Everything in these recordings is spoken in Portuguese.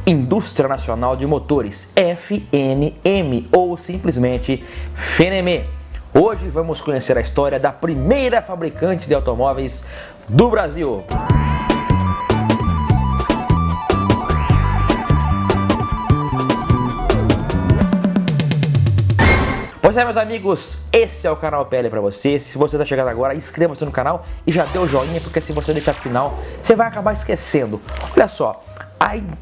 Indústria Nacional de Motores, FNM, ou simplesmente FNM. Hoje vamos conhecer a história da primeira fabricante de automóveis do Brasil. Pois é, meus amigos, esse é o canal PL para você. Se você está chegando agora, inscreva-se no canal e já dê o joinha, porque se você deixar pro final, você vai acabar esquecendo. Olha só,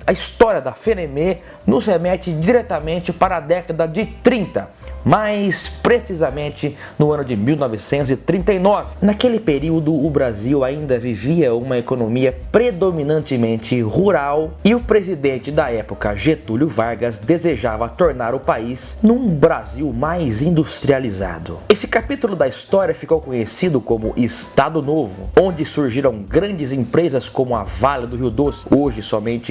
a história da FNM nos remete diretamente para a década de 30, mais precisamente no ano de 1939. Naquele período, o Brasil ainda vivia uma economia predominantemente rural e o presidente da época, Getúlio Vargas, desejava tornar o país num Brasil mais industrializado. Esse capítulo da história ficou conhecido como Estado Novo, onde surgiram grandes empresas como a Vale do Rio Doce, hoje somente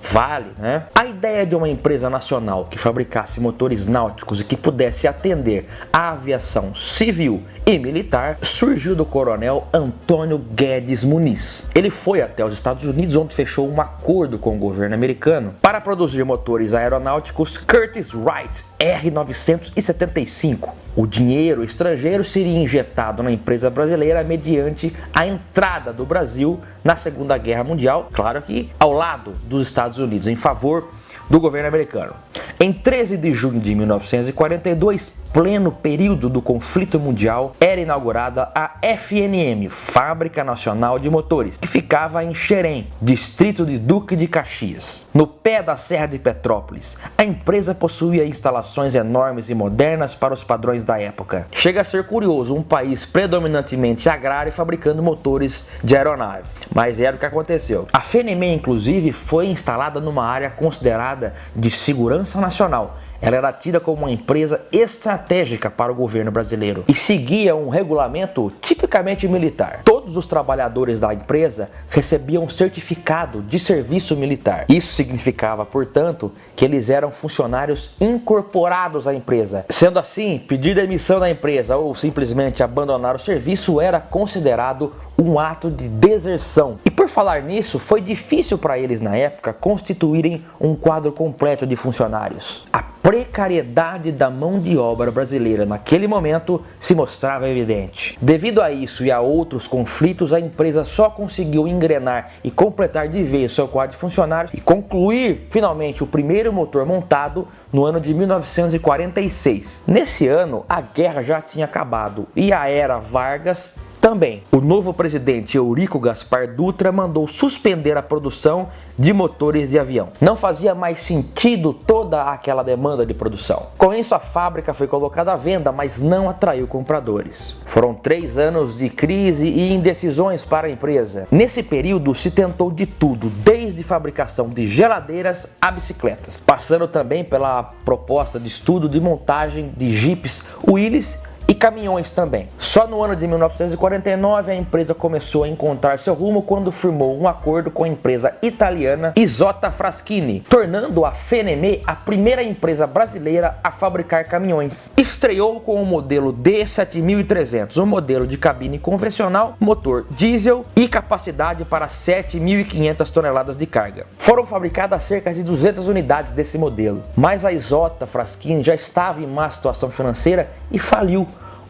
Vale, né? A ideia de uma empresa nacional que fabricasse motores náuticos e que pudesse atender a aviação civil e militar surgiu do coronel Antônio Guedes Muniz. Ele foi até os Estados Unidos, onde fechou um acordo com o governo americano para produzir motores aeronáuticos Curtiss-Wright R975. O dinheiro estrangeiro seria injetado na empresa brasileira mediante a entrada do Brasil na Segunda Guerra Mundial, claro que ao lado dos Estados Unidos, em favor do governo americano. Em 13 de junho de 1942, pleno período do conflito mundial, era inaugurada a FNM, Fábrica Nacional de Motores, que ficava em Xerém, distrito de Duque de Caxias, no pé da Serra de Petrópolis. A empresa possuía instalações enormes e modernas para os padrões da época. Chega a ser curioso, um país predominantemente agrário fabricando motores de aeronave, mas era o que aconteceu. A FNM, inclusive, foi instalada numa área considerada de segurança nacional. Ela era tida como uma empresa estratégica para o governo brasileiro e seguia um regulamento tipicamente militar. Todos os trabalhadores da empresa recebiam um certificado de serviço militar. Isso significava, portanto, que eles eram funcionários incorporados à empresa. Sendo assim, pedir demissão da empresa ou simplesmente abandonar o serviço era considerado um ato de deserção. E por falar nisso, foi difícil para eles na época constituírem um quadro completo de funcionários. A precariedade da mão de obra brasileira naquele momento se mostrava evidente. Devido a isso e a outros conflitos, a empresa só conseguiu engrenar e completar de vez seu quadro de funcionários e concluir finalmente o primeiro motor montado no ano de 1946. Nesse ano, a guerra já tinha acabado e a era Vargas também. O novo presidente Eurico Gaspar Dutra mandou suspender a produção de motores de avião. Não fazia mais sentido toda aquela demanda de produção. Com isso, a fábrica foi colocada à venda, mas não atraiu compradores. Foram 3 anos de crise e indecisões para a empresa. Nesse período se tentou de tudo, desde fabricação de geladeiras a bicicletas, passando também pela proposta de estudo de montagem de jipes Willys e caminhões também. Só no ano de 1949 a empresa começou a encontrar seu rumo quando firmou um acordo com a empresa italiana Isotta Fraschini, tornando a FNM a primeira empresa brasileira a fabricar caminhões. Estreou com o modelo D7300, um modelo de cabine convencional, motor diesel e capacidade para 7.500 toneladas de carga. Foram fabricadas cerca de 200 unidades desse modelo, mas a Isotta Fraschini já estava em má situação financeira e faliu.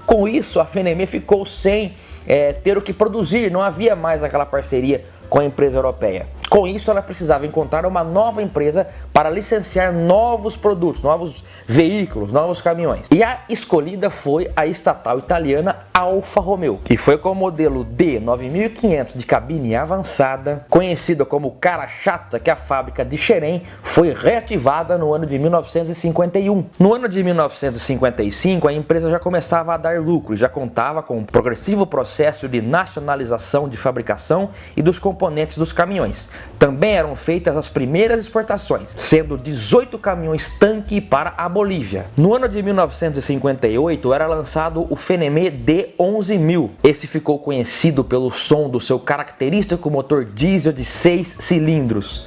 Com isso, a FNM ficou sem ter o que produzir, não havia mais aquela parceria com a empresa europeia. Com isso, ela precisava encontrar uma nova empresa para licenciar novos produtos, novos veículos, novos caminhões. E a escolhida foi a estatal italiana Alfa Romeo, que foi com o modelo D9500 de cabine avançada, conhecida como cara chata, que a fábrica de Xerém foi reativada no ano de 1951. No ano de 1955, a empresa já começava a dar lucro, já contava com um progressivo processo de nacionalização de fabricação e dos componentes dos caminhões. Também eram feitas as primeiras exportações, sendo 18 caminhões tanque para a Bolívia. No ano de 1958 era lançado o FNM D11000. Esse ficou conhecido pelo som do seu característico motor diesel de 6 cilindros.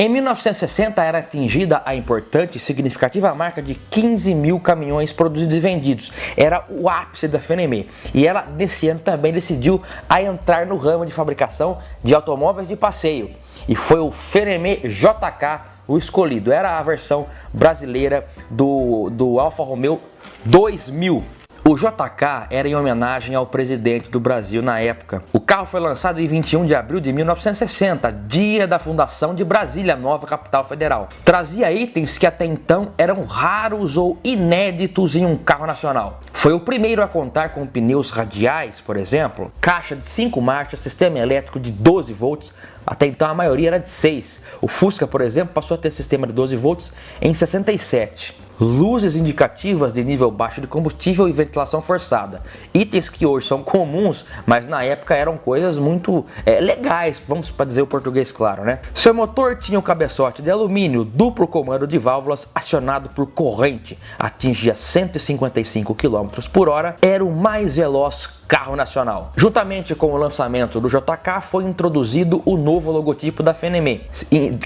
Em 1960 era atingida a importante e significativa marca de 15 mil caminhões produzidos e vendidos. Era o ápice da FNME. E ela, nesse ano, também decidiu a entrar no ramo de fabricação de automóveis de passeio. E foi o FNME JK o escolhido. Era a versão brasileira do Alfa Romeo 2000. O JK era em homenagem ao presidente do Brasil na época. O carro foi lançado em 21 de abril de 1960, dia da fundação de Brasília, nova capital federal. Trazia itens que até então eram raros ou inéditos em um carro nacional. Foi o primeiro a contar com pneus radiais, por exemplo, caixa de 5 marchas, sistema elétrico de 12 volts, até então a maioria era de 6. O Fusca, por exemplo, passou a ter sistema de 12 volts em 67. Luzes indicativas de nível baixo de combustível e ventilação forçada. Itens que hoje são comuns, mas na época eram coisas muito legais, vamos para dizer o português claro, né? Seu motor tinha um cabeçote de alumínio, duplo comando de válvulas acionado por corrente, atingia 155 km por hora, era o mais veloz carro nacional. Juntamente com o lançamento do JK foi introduzido o novo logotipo da FNME,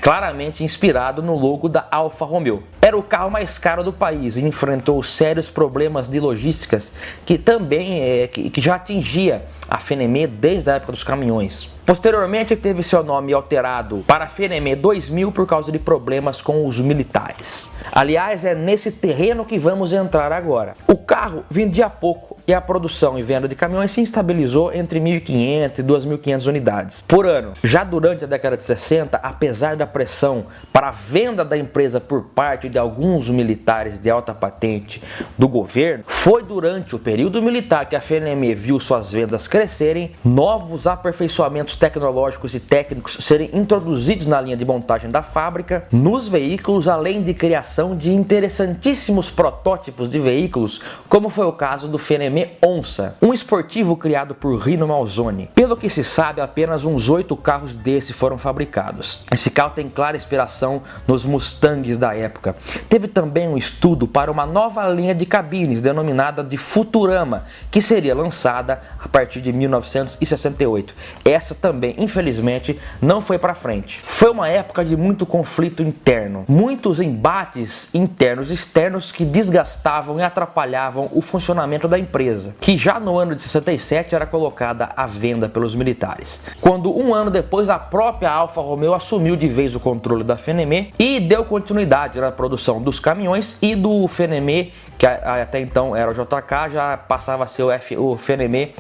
claramente inspirado no logo da Alfa Romeo. Era o carro mais caro do país e enfrentou sérios problemas de logísticas que também que já atingia a FNME desde a época dos caminhões. Posteriormente teve seu nome alterado para FNME 2000 por causa de problemas com os militares. Aliás, é nesse terreno que vamos entrar agora. O carro vendia pouco e a produção e venda de caminhões se estabilizou entre 1.500 e 2.500 unidades por ano. Já durante a década de 60, apesar da pressão para a venda da empresa por parte de alguns militares de alta patente do governo, foi durante o período militar que a FNME viu suas vendas crescerem, novos aperfeiçoamentos tecnológicos e técnicos serem introduzidos na linha de montagem da fábrica, nos veículos, além de criação de interessantíssimos protótipos de veículos, como foi o caso do FNME Onça, um esportivo criado por Rino Malzone. Pelo que se sabe, apenas uns 8 carros desse foram fabricados. Esse carro tem clara inspiração nos Mustangs da época. Teve também um estudo para uma nova linha de cabines, denominada de Futurama, que seria lançada a partir de 1968. Essa também, infelizmente, não foi para frente. Foi uma época de muito conflito interno, muitos embates internos e externos que desgastavam e atrapalhavam o funcionamento da empresa, que já no ano de 67 era colocada à venda pelos militares. Quando um ano depois a própria Alfa Romeo assumiu de vez o controle da FNME e deu continuidade na produção dos caminhões e do FNME, que até então era o JK, já passava a ser o FNME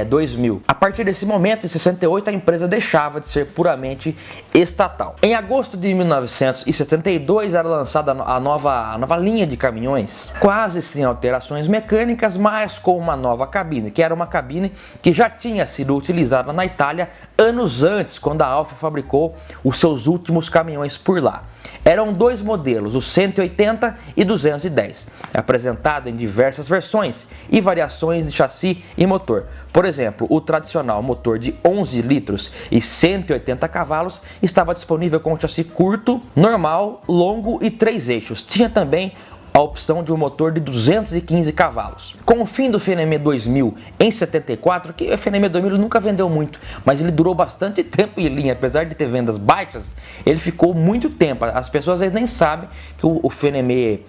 2000. A partir desse momento, em 68, a empresa deixava de ser puramente estatal. Em agosto de 1972 era lançada a nova linha de caminhões, quase sem alterações mecânicas, mas com uma nova cabine, que era uma cabine que já tinha sido utilizada na Itália anos antes, quando a Alfa fabricou os seus últimos caminhões por lá. Eram 2 modelos, o 180 e 210, apresentado em diversas versões e variações de chassi e motor. Por exemplo, o tradicional motor de 11 litros e 180 cavalos estava disponível com chassi curto, normal, longo e 3 eixos. Tinha também a opção de um motor de 215 cavalos. Com o fim do FNME 2000 em 74, que o FNME 2000 nunca vendeu muito, mas ele durou bastante tempo em linha, apesar de ter vendas baixas, ele ficou muito tempo. As pessoas nem sabem que o FNME,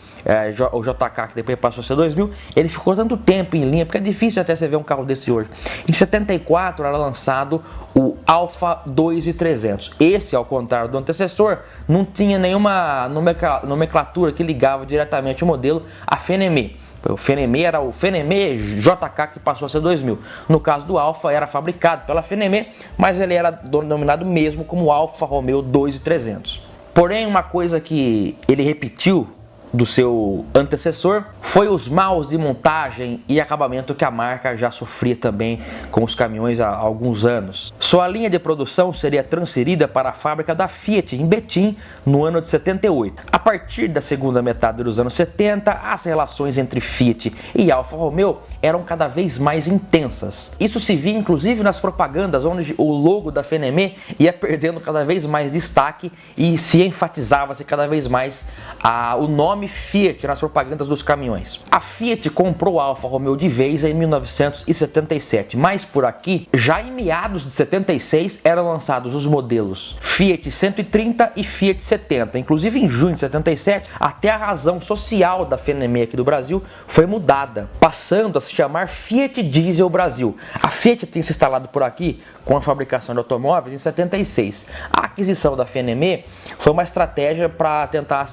o JK, que depois passou a ser 2000, ele ficou tanto tempo em linha, porque é difícil até você ver um carro desse hoje. Em 74 era lançado o Alfa 2300. Esse, ao contrário do antecessor, não tinha nenhuma nomenclatura que ligava diretamente o modelo a FNME. O FNME era o FNME JK, que passou a ser 2000. No caso do Alfa, era fabricado pela FNME, mas ele era denominado mesmo como Alfa Romeo 2300. Porém, uma coisa que ele repetiu do seu antecessor foi os maus de montagem e acabamento que a marca já sofria também com os caminhões há alguns anos. Sua linha de produção seria transferida para a fábrica da Fiat em Betim no ano de 78. A partir da segunda metade dos anos 70, as relações entre Fiat e Alfa Romeo eram cada vez mais intensas. Isso se via inclusive nas propagandas, onde o logo da FNME ia perdendo cada vez mais destaque e se enfatizava-se cada vez mais o nome nome Fiat nas propagandas dos caminhões. A Fiat comprou o Alfa Romeo de vez em 1977, mas por aqui, já em meados de 76, eram lançados os modelos Fiat 130 e Fiat 70. Inclusive em junho de 77, até a razão social da FNME aqui do Brasil foi mudada, passando a se chamar Fiat Diesel Brasil. A Fiat tinha se instalado por aqui com a fabricação de automóveis em 76. A aquisição da FNME foi uma estratégia para tentar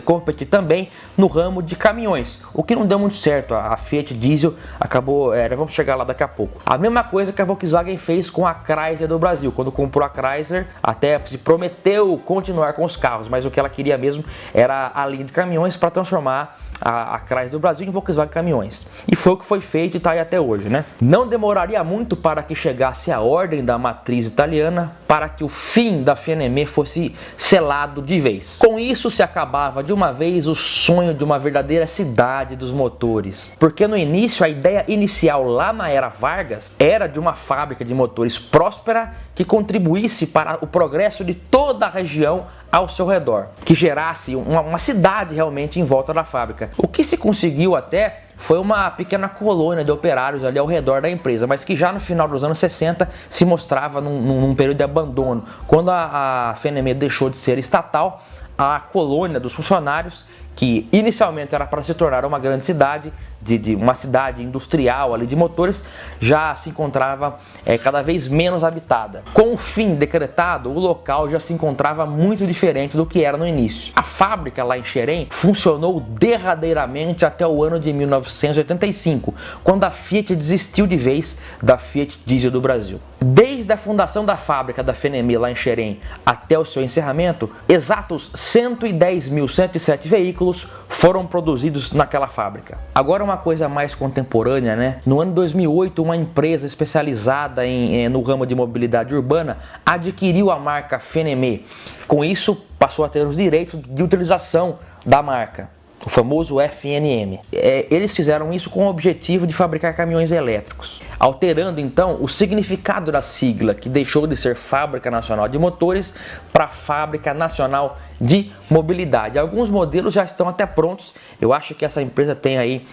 competir também no ramo de caminhões, o que não deu muito certo. A Fiat Diesel acabou, vamos chegar lá daqui a pouco. A mesma coisa que a Volkswagen fez com a Chrysler do Brasil. Quando comprou a Chrysler, até se prometeu continuar com os carros, mas o que ela queria mesmo era a linha de caminhões para transformar a Chrysler do Brasil em Volkswagen Caminhões. E foi o que foi feito e está aí até hoje, né? Não demoraria muito para que chegasse a ordem da matriz italiana para que o fim da FNME fosse selado de vez. Com isso se acabava de uma vez o sonho de uma verdadeira cidade dos motores. Porque no início a ideia inicial lá na era Vargas era de uma fábrica de motores próspera que contribuísse para o progresso de toda a região ao seu redor, que gerasse uma cidade realmente em volta da fábrica. O que se conseguiu até foi uma pequena colônia de operários ali ao redor da empresa, mas que já no final dos anos 60 se mostrava num período de abandono. Quando a FNME deixou de ser estatal, a colônia dos funcionários, que inicialmente era para se tornar uma grande cidade, de uma cidade industrial ali de motores, já se encontrava cada vez menos habitada. Com o fim decretado, o local já se encontrava muito diferente do que era no início. A fábrica lá em Xerém funcionou derradeiramente até o ano de 1985, quando a Fiat desistiu de vez da Fiat Diesel do Brasil. Desde a fundação da fábrica da FNME lá em Xerém até o seu encerramento, exatos 110.107 veículos foram produzidos naquela fábrica. Agora uma coisa mais contemporânea, né? No ano 2008, uma empresa especializada no ramo de mobilidade urbana adquiriu a marca FNME. Com isso, passou a ter os direitos de utilização da marca, o famoso FNM. Eles fizeram isso com o objetivo de fabricar caminhões elétricos, alterando então o significado da sigla, que deixou de ser Fábrica Nacional de Motores para Fábrica Nacional de Mobilidade. Alguns modelos já estão até prontos. Eu acho que essa empresa tem aí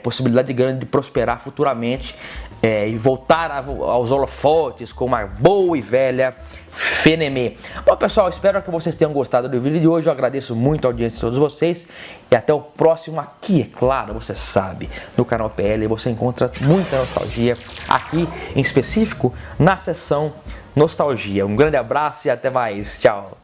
possibilidade grande de prosperar futuramente e voltar aos holofotes com uma boa e velha FNME. Bom, pessoal, espero que vocês tenham gostado do vídeo de hoje. Eu agradeço muito a audiência de todos vocês e até o próximo aqui, é claro, você sabe, no canal PL você encontra muita nostalgia, aqui em específico na seção Nostalgia. Um grande abraço e até mais. Tchau!